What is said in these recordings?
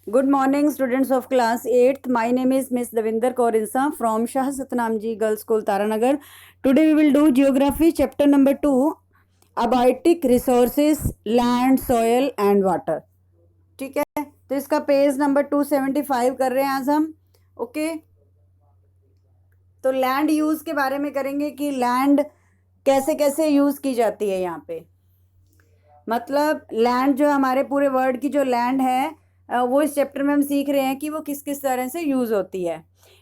Good morning, students of class 8th. My name is Miss Davinder Kaur Insa from Shah Satnamji Girls School, Taranagar. Today we will do Geography, chapter number 2, Abiotic Resources, Land, Soil and Water. ठीक है, तो इसका page number 275 कर रहे हैं आज हम. Okay, तो लैंड यूज के बारे में करेंगे कि लैंड कैसे कैसे यूज की जाती है यहाँ पे. मतलब लैंड जो हमारे पूरे वर्ल्ड की जो लैंड है वो इस चैप्टर में हम सीख रहे हैं कि वो किस किस तरह से यूज होती है.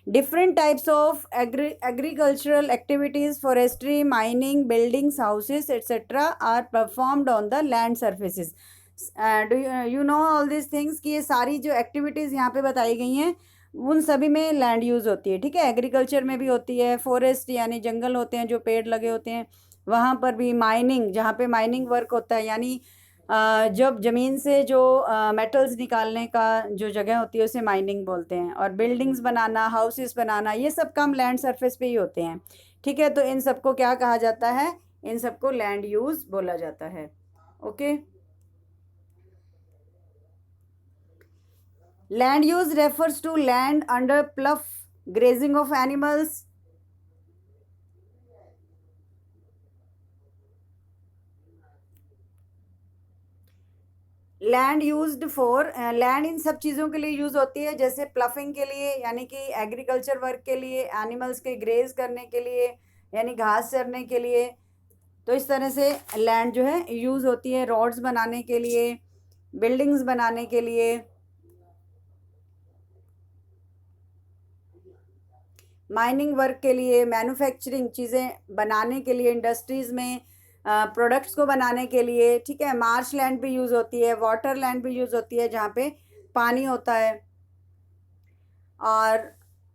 Different types of agricultural activities, forestry, mining, buildings, houses etcetera are performed on the land surfaces. Do you know all this things कि ये सारी जो एक्टिविटीज़ यहाँ पे बताई गई हैं उन सभी में लैंड यूज़ होती है. ठीक है, एग्रीकल्चर में भी होती है, फॉरेस्ट यानी जंगल होते हैं जो पेड़ लगे होते हैं वहाँ पर भी, माइनिंग जहाँ पे माइनिंग वर्क होता है यानी जब ज़मीन से जो मेटल्स निकालने का जो जगह होती है उसे माइनिंग बोलते हैं. और बिल्डिंग्स बनाना, हाउसेस बनाना, ये सब काम लैंड सरफेस पे ही होते हैं. ठीक है, तो इन सबको क्या कहा जाता है? इन सबको लैंड यूज़ बोला जाता है. Okay, land use refers to land under plough grazing of animals. Land used for, land इन सब चीज़ों के लिए यूज़ होती है, जैसे प्लफिंग के लिए यानी कि एग्रीकल्चर वर्क के लिए, एनिमल्स के ग्रेज करने के लिए यानी घास चरने के लिए. तो इस तरह से लैंड जो है यूज़ होती है रोड्स बनाने के लिए, बिल्डिंग्स बनाने के लिए, माइनिंग वर्क के लिए, मैन्युफैक्चरिंग चीज़ें बनाने के लिए, इंडस्ट्रीज़ में प्रोडक्ट्स को बनाने के लिए. ठीक है, मार्श लैंड भी यूज़ होती है, वाटर लैंड भी यूज़ होती है जहाँ पे पानी होता है. और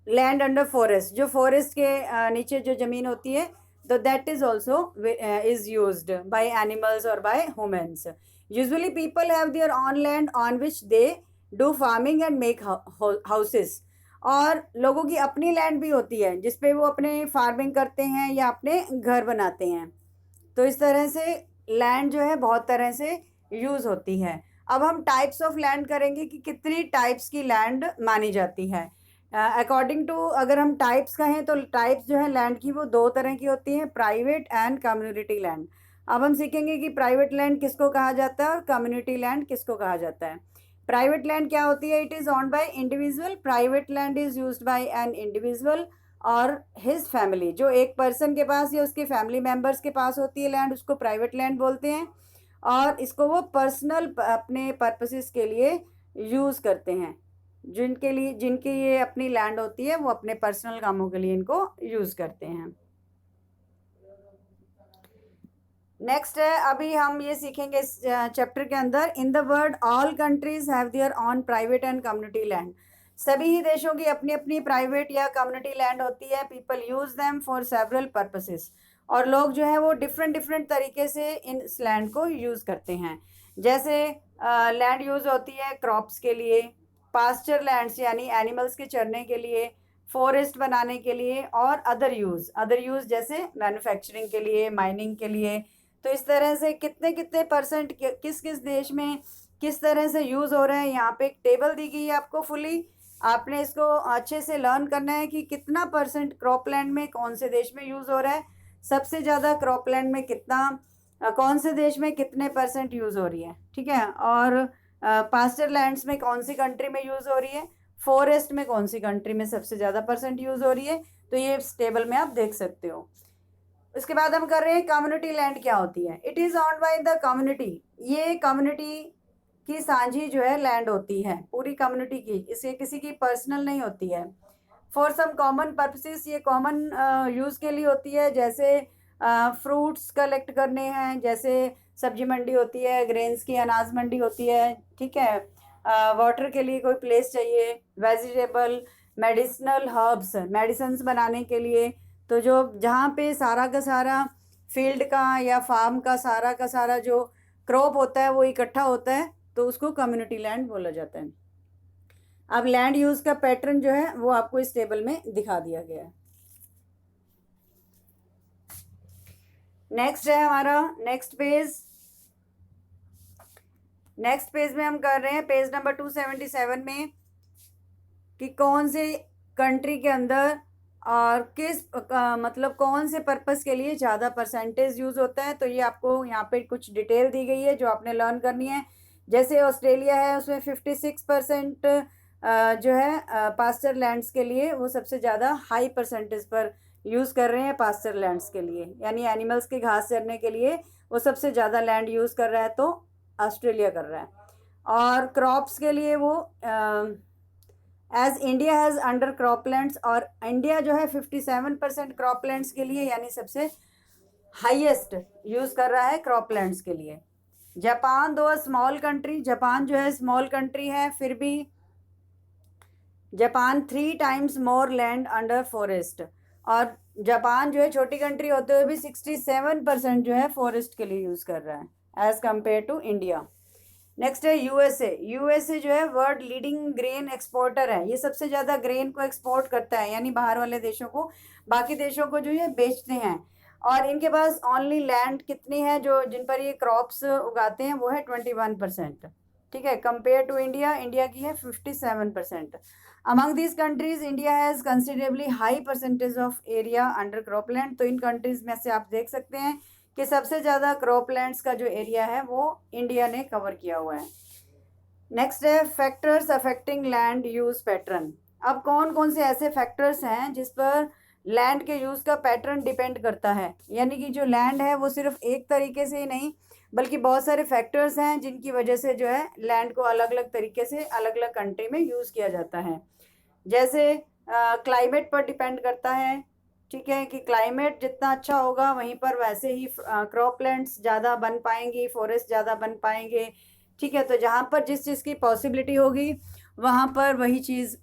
लैंड अंडर फॉरेस्ट, जो फॉरेस्ट के नीचे जो ज़मीन होती है, तो that is also is used by animals और by humans. Usually people have their on land on which they do farming and make houses. और लोगों की अपनी लैंड भी होती है जिस पे वो अपने फार्मिंग करते हैं या अपने घर बनाते हैं. तो इस तरह से लैंड जो है बहुत तरह से यूज़ होती है. अब हम टाइप्स ऑफ लैंड करेंगे कि कितनी टाइप्स की लैंड मानी जाती है. अकॉर्डिंग टू, अगर हम टाइप्स कहें तो टाइप्स जो है लैंड की वो दो तरह की होती हैं, प्राइवेट एंड कम्युनिटी लैंड. अब हम सीखेंगे कि प्राइवेट लैंड किसको कहा जाता है और कम्युनिटी लैंड किसको कहा जाता है. प्राइवेट लैंड क्या होती है? It is owned by individual. Private land is used bye an individual और हिज फैमिली. जो एक पर्सन के पास या उसके फैमिली मेम्बर्स के पास होती है लैंड, उसको प्राइवेट लैंड बोलते हैं. और इसको वो पर्सनल अपने पर्पसेस के लिए यूज़ करते हैं. जिनकी ये अपनी लैंड होती है वो अपने पर्सनल कामों के लिए इनको यूज़ करते हैं. नेक्स्ट है, अभी हम ये सीखेंगे इस चैप्टर के अंदर, in the world all countries have their on private and community land. सभी ही देशों की अपनी अपनी प्राइवेट या कम्युनिटी लैंड होती है. People use them for several purposes. और लोग जो है वो डिफरेंट डिफरेंट तरीके से इन इस लैंड को यूज़ करते हैं. जैसे लैंड यूज़ होती है क्रॉप्स के लिए, पास्चर लैंड्स यानी एनिमल्स के चरने के लिए, फॉरेस्ट बनाने के लिए, और अदर यूज़ जैसे मैन्युफैक्चरिंग के लिए, माइनिंग के लिए. तो इस तरह से कितने कितने परसेंट किस किस देश में किस तरह से यूज़ हो रहे हैं, यहाँ पे एक टेबल दी गई है आपको फुली. आपने इसको अच्छे से लर्न करना है कि कितना परसेंट क्रॉपलैंड में कौन से देश में यूज़ हो रहा है, सबसे ज़्यादा क्रॉपलैंड में कितना, कौन से देश में कितने परसेंट यूज़ हो रही है. ठीक है, और पास्चर लैंड्स में कौन सी कंट्री में यूज़ हो रही है, फॉरेस्ट में कौन सी कंट्री में सबसे ज़्यादा परसेंट यूज़ हो रही है. तो ये इस टेबल में आप देख सकते हो. उसके बाद हम कर रहे हैं कम्युनिटी लैंड क्या होती है. It is owned by the community. ये कम्युनिटी की साझी जो है लैंड होती है, पूरी कम्युनिटी की, इसे किसी की पर्सनल नहीं होती है. फॉर सम कॉमन पर्पसेस, ये कॉमन यूज़ के लिए होती है, जैसे फ्रूट्स कलेक्ट करने हैं, जैसे सब्जी मंडी होती है, ग्रेन्स की अनाज मंडी होती है. ठीक है, वाटर के लिए कोई प्लेस चाहिए, वेजिटेबल, मेडिसिनल हर्ब्स, मेडिसिन्स बनाने के लिए. तो जो जहाँ पे सारा का सारा फील्ड का या फार्म का सारा जो क्रॉप होता है वो इकट्ठा होता है, तो उसको कम्युनिटी लैंड बोला जाता है. अब लैंड यूज़ का पैटर्न जो है वो आपको इस टेबल में दिखा दिया गया है. नेक्स्ट है हमारा नेक्स्ट पेज, नेक्स्ट पेज में हम कर रहे हैं पेज नंबर 277 में कि कौन से कंट्री के अंदर और किस मतलब कौन से पर्पस के लिए ज़्यादा परसेंटेज यूज़ होता है। तो ये आपको यहाँ पे कुछ डिटेल दी गई है जो आपने लर्न करनी है। जैसे ऑस्ट्रेलिया है उसमें 56% जो है पास्चर लैंड्स के लिए वो सबसे ज़्यादा हाई परसेंटेज पर यूज़ कर रहे हैं पास्चर लैंड्स के लिए, यानी एनिमल्स के घास चरने के लिए वो सबसे ज़्यादा लैंड यूज़ कर रहा है, तो ऑस्ट्रेलिया कर रहा है। और क्रॉप्स के लिए वो as India has under croplands, और इंडिया जो है 57% क्रॉपलैंड्स के लिए यानी सबसे हाईएस्ट यूज़ कर रहा है क्रॉपलैंड्स के लिए। जापान दो स्मॉल कंट्री, जापान जो है स्मॉल कंट्री है फिर भी Japan 3 times more land under forest, और जापान जो है छोटी कंट्री होते हुए भी 67% जो है फॉरेस्ट के लिए यूज़ कर रहा है as compare to India. Next है यूएसए। यूएसए जो है वर्ल्ड लीडिंग ग्रेन एक्सपोर्टर है, ये सबसे ज़्यादा ग्रेन को एक्सपोर्ट करता है, यानी बाहर वाले देशों को, बाकी देशों को जो ये बेचते हैं। और इनके पास ओनली लैंड कितनी है जो जिन पर ये क्रॉप्स उगाते हैं वो है 21%, ठीक है, कंपेयर टू इंडिया, इंडिया की है 57%। Among these countries India has considerably high percentage of area under cropland. तो इन कंट्रीज में से आप देख सकते हैं कि सबसे ज़्यादा क्रॉपलैंड्स का जो एरिया है वो इंडिया ने कवर किया हुआ है। नेक्स्ट है factors affecting land use pattern. अब कौन कौन से ऐसे फैक्टर्स हैं जिस पर लैंड के यूज़ का पैटर्न डिपेंड करता है, यानी कि जो लैंड है वो सिर्फ एक तरीके से ही नहीं बल्कि बहुत सारे फैक्टर्स हैं जिनकी वजह से जो है लैंड को अलग अलग तरीके से अलग अलग कंट्री में यूज़ किया जाता है। जैसे क्लाइमेट पर डिपेंड करता है, ठीक है, कि क्लाइमेट जितना अच्छा होगा वहीं पर वैसे ही क्रॉपलैंड्स ज़्यादा बन पाएंगी, फॉरेस्ट ज़्यादा बन पाएंगे, ठीक है। तो जहाँ पर जिस चीज़ की पॉसिबिलिटी होगी वहाँ पर वही चीज़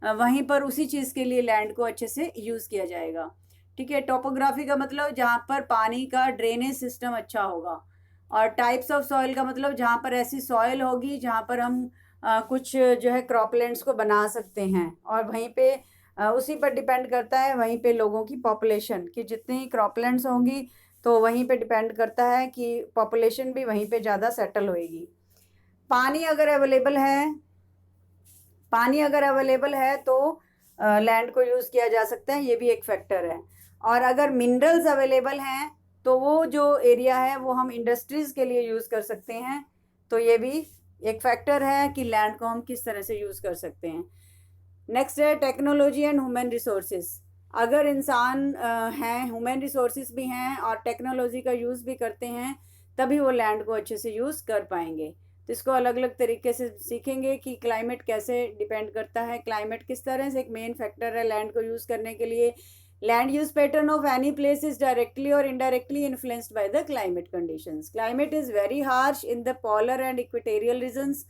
वहीं पर उसी चीज़ के लिए लैंड को अच्छे से यूज़ किया जाएगा, ठीक है। टोपोग्राफी का मतलब जहाँ पर पानी का ड्रेनेज सिस्टम अच्छा होगा, और टाइप्स ऑफ सॉइल का मतलब जहाँ पर ऐसी सॉइल होगी जहाँ पर हम कुछ जो है क्रॉपलैंड्स को बना सकते हैं, और वहीं पे उसी पर डिपेंड करता है वहीं पे लोगों की पॉपुलेशन कि जितनी क्रॉपलैंड्स होंगी तो वहीं पे डिपेंड करता है कि पॉपुलेशन भी वहीं पे ज़्यादा सेटल होएगी। पानी अगर अवेलेबल है, पानी अगर अवेलेबल है तो लैंड को यूज़ किया जा सकता है, ये भी एक फैक्टर है। और अगर मिनरल्स अवेलेबल हैं तो वो जो एरिया है वो हम इंडस्ट्रीज़ के लिए यूज़ कर सकते हैं, तो ये भी एक फैक्टर है कि लैंड को हम किस तरह से यूज़ कर सकते हैं। नेक्स्ट है टेक्नोलॉजी एंड ह्यूमन रिसोर्सेज। अगर इंसान हैं, ह्यूमन रिसोर्सेज भी हैं और टेक्नोलॉजी का यूज़ भी करते हैं तभी वो लैंड को अच्छे से यूज़ कर पाएंगे। तो इसको अलग अलग तरीके से सीखेंगे कि क्लाइमेट कैसे डिपेंड करता है, क्लाइमेट किस तरह से एक मेन फैक्टर है लैंड को यूज़ करने के लिए। Land use pattern of any place is directly और indirectly influenced by the climate conditions. Climate is very harsh in the polar and equatorial regions.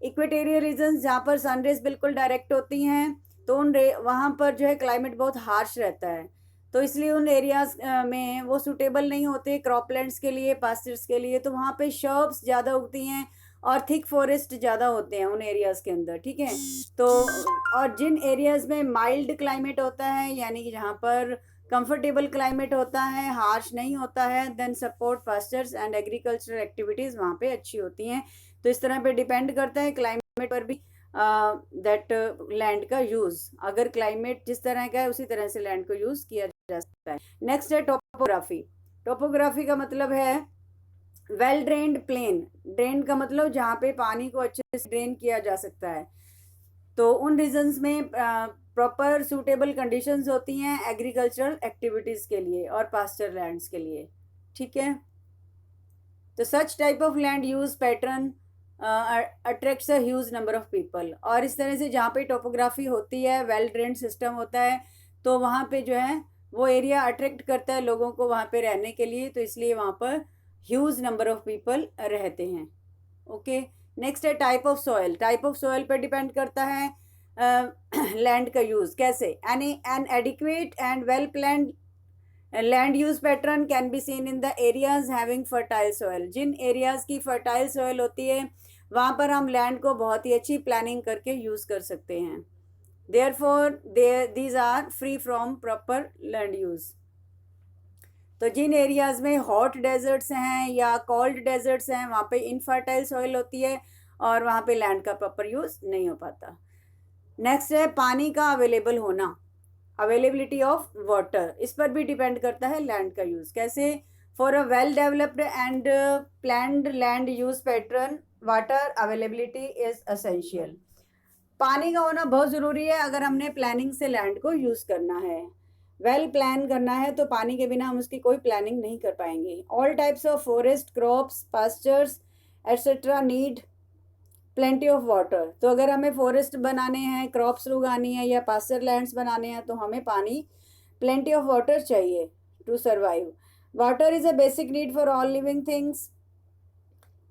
Equatorial regions जहाँ पर सनरेज बिल्कुल direct होती हैं तो वहाँ पर जो है क्लाइमेट बहुत हार्श रहता है, तो इसलिए उन एरियाज में वो सूटेबल नहीं होते क्रॉपलैंड्स के लिए, पास्चर्स के लिए। तो वहाँ पे शर्ब्स ज़्यादा उगती हैं और थिक फॉरेस्ट ज़्यादा होते हैं उन एरियाज़ के अंदर, ठीक है। तो और जिन एरियाज़ में माइल्ड क्लाइमेट होता है यानी कि जहाँ पर कंफर्टेबल क्लाइमेट होता है, हार्श नहीं होता है, then support pastures and agricultural activities वहाँ पे अच्छी होती हैं। तो इस तरह पे डिपेंड करता है क्लाइमेट पर भी दैट लैंड का यूज़। अगर क्लाइमेट जिस तरह का है उसी तरह से लैंड को यूज़ किया जा सकता है। नेक्स्ट है टोपोग्राफी। टोपोग्राफी का मतलब है वेल ड्रेन्ड प्लेन। ड्रेन का मतलब जहाँ पे पानी को अच्छे से ड्रेन किया जा सकता है, तो उन रीजन्स में प्रॉपर सूटेबल कंडीशंस होती हैं एग्रीकल्चरल एक्टिविटीज़ के लिए और पास्चर लैंड्स के लिए, ठीक है। तो such type of land use pattern attracts a huge number of people. और इस तरह से जहाँ पे टोपोग्राफी होती है, वेल ड्रेन्ड सिस्टम होता है, तो वहाँ पे जो है वो एरिया अट्रैक्ट करता है लोगों को वहाँ पे रहने के लिए, तो इसलिए वहाँ पर ह्यूज नंबर ऑफ पीपल रहते हैं। ओके, नेक्स्ट है type of soil. Type of soil पर डिपेंड करता है लैंड का यूज़ कैसे। An adequate and well planned land use pattern can be seen in the areas having fertile soil. जिन areas की फर्टाइल सॉइल होती है वहाँ पर हम लैंड को बहुत ही अच्छी प्लानिंग करके यूज़ कर सकते हैं। Therefore these are free from proper land use. तो जिन एरियाज़ में हॉट डेजर्ट्स हैं या कोल्ड डेजर्ट्स हैं वहाँ पे इनफर्टाइल सॉइल होती है और वहाँ पे लैंड का प्रॉपर यूज़ नहीं हो पाता। नेक्स्ट है पानी का अवेलेबल होना, अवेलेबिलिटी ऑफ वाटर, इस पर भी डिपेंड करता है लैंड का यूज़ कैसे। For a well developed and planned land use pattern water availability is essential. पानी का होना बहुत ज़रूरी है अगर हमने प्लानिंग से लैंड को यूज़ करना है, वेल प्लान करना है, तो पानी के बिना हम उसकी कोई प्लानिंग नहीं कर पाएंगे। All types of forest, crops, pastures etcetera need plenty of water. तो अगर हमें फॉरेस्ट बनाने हैं, क्रॉप्स उगानी है या पास्चर लैंड्स बनाने हैं तो हमें पानी प्लेंटी ऑफ वाटर चाहिए to survive. Water is a basic need for all living things,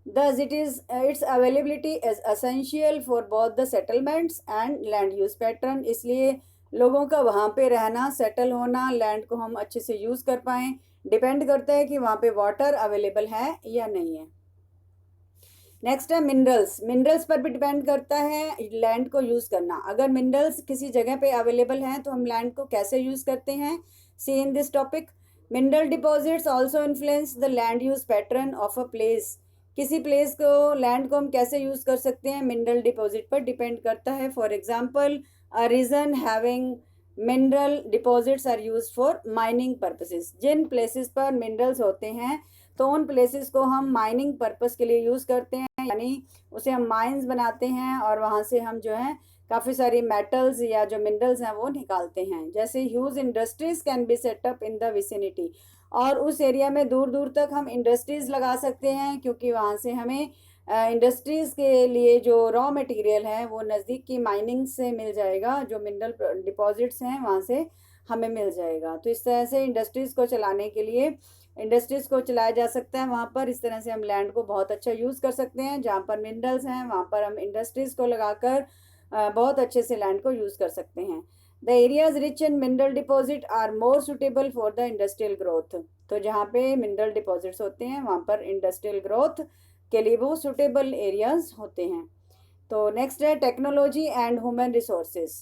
thus its availability is essential for both the settlements and land use pattern। इसलिए लोगों का वहाँ पे रहना, सेटल होना, लैंड को हम अच्छे से यूज़ कर पाएँ, डिपेंड करता है कि वहाँ पे वाटर अवेलेबल है या नहीं है। नेक्स्ट है मिनरल्स, मिनरल्स पर भी डिपेंड करता है लैंड को यूज़ करना। अगर मिनरल्स किसी जगह पे अवेलेबल हैं तो हम लैंड को कैसे यूज़ करते हैं, see in this topic. Mineral deposits also influence the land use pattern of a place. किसी प्लेस को, लैंड को हम कैसे यूज़ कर सकते हैं, मिनरल डिपॉजिट पर डिपेंड करता है। For example a region having mineral deposits are use for mining purposes. जिन प्लेसेस पर मिनरल्स होते हैं तो उन प्लेसेस को हम माइनिंग पर्पस के लिए यूज़ करते हैं, यानी उसे हम माइंस बनाते हैं और वहाँ से हम जो है काफ़ी सारी मेटल्स या जो मिनरल्स हैं वो निकालते हैं। जैसे huge industries can be set up in the vicinity, और उस एरिया में दूर दूर तक हम इंडस्ट्रीज़ लगा सकते हैं क्योंकि वहाँ से हमें इंडस्ट्रीज़ के लिए जो रॉ मटेरियल है वो नज़दीक की माइनिंग से मिल जाएगा, जो मिनरल डिपॉजिट्स हैं वहाँ से हमें मिल जाएगा। तो इस तरह से इंडस्ट्रीज़ को चलाने के लिए इंडस्ट्रीज़ को चलाया जा सकता है वहाँ पर। इस तरह से हम लैंड को बहुत अच्छा यूज़ कर सकते हैं, जहाँ पर मिनरल्स हैं वहाँ पर हम इंडस्ट्रीज़ को लगाकर बहुत अच्छे से लैंड को यूज़ कर सकते हैं। The areas rich in mineral deposit are more suitable for the industrial growth. तो जहाँ पे मिनरल डिपॉजिट्स होते हैं वहाँ पर इंडस्ट्रियल ग्रोथ के लिए वो सुटेबल एरियाज होते हैं। तो नेक्स्ट है टेक्नोलॉजी एंड ह्यूमन रिसोर्सेज।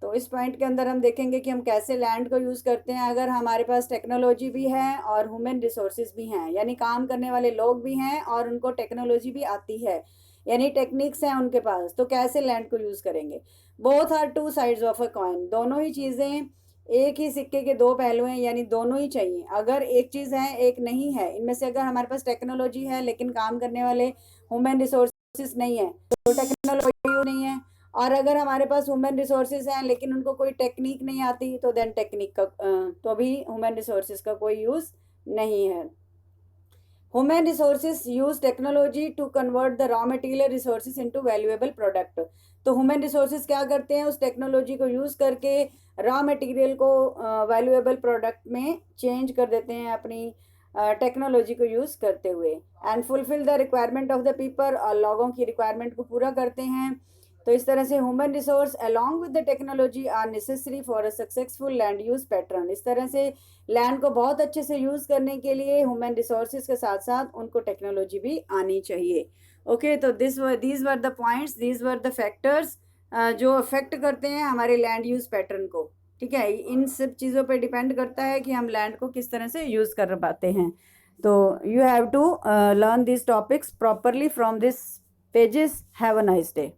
तो इस पॉइंट के अंदर हम देखेंगे कि हम कैसे लैंड को यूज़ करते हैं। अगर हमारे पास टेक्नोलॉजी भी है और ह्यूमन रिसोर्सेज भी हैं, यानी काम करने वाले लोग भी हैं और उनको टेक्नोलॉजी भी आती है, यानी टेक्निक्स हैं उनके पास, तो कैसे लैंड को यूज़ करेंगे। Both are two sides of a coin, दोनों ही चीज़ें एक ही सिक्के के दो पहलू हैं, यानी दोनों ही चाहिए। अगर एक चीज़ है एक नहीं है, इनमें से अगर हमारे पास टेक्नोलॉजी है लेकिन काम करने वाले ह्यूमन रिसोर्सेज नहीं है तो टेक्नोलॉजी नहीं है, और अगर हमारे पास ह्यूमन रिसोर्सेज हैं लेकिन उनको कोई टेक्निक नहीं आती तो देन टेक्निक का तो भी ह्यूमन रिसोर्सेज का कोई यूज़ नहीं है। Human resources use technology to convert the raw material resources into valuable product. तो ह्यूमन रिसोर्सेज क्या करते हैं, उस टेक्नोलॉजी को यूज़ करके रॉ मटेरियल को वैल्यूएबल प्रोडक्ट में चेंज कर देते हैं अपनी टेक्नोलॉजी को यूज़ करते हुए। And fulfil the requirement of the people, और लोगों की रिक्वायरमेंट को पूरा करते हैं। तो इस तरह से human resource along with the technology are necessary for a successful land use pattern. इस तरह से लैंड को बहुत अच्छे से यूज़ करने के लिए ह्यूमन रिसोर्सेज के साथ साथ उनको टेक्नोलॉजी भी आनी चाहिए। ओके, तो these were the points, these were the factors जो अफेक्ट करते हैं हमारे लैंड यूज पैटर्न को। ठीक है, इन सब चीज़ों पे डिपेंड करता है कि हम लैंड को किस तरह से यूज़ कर पाते हैं। तो you have to learn this topics properly from this pages. Have a nice day.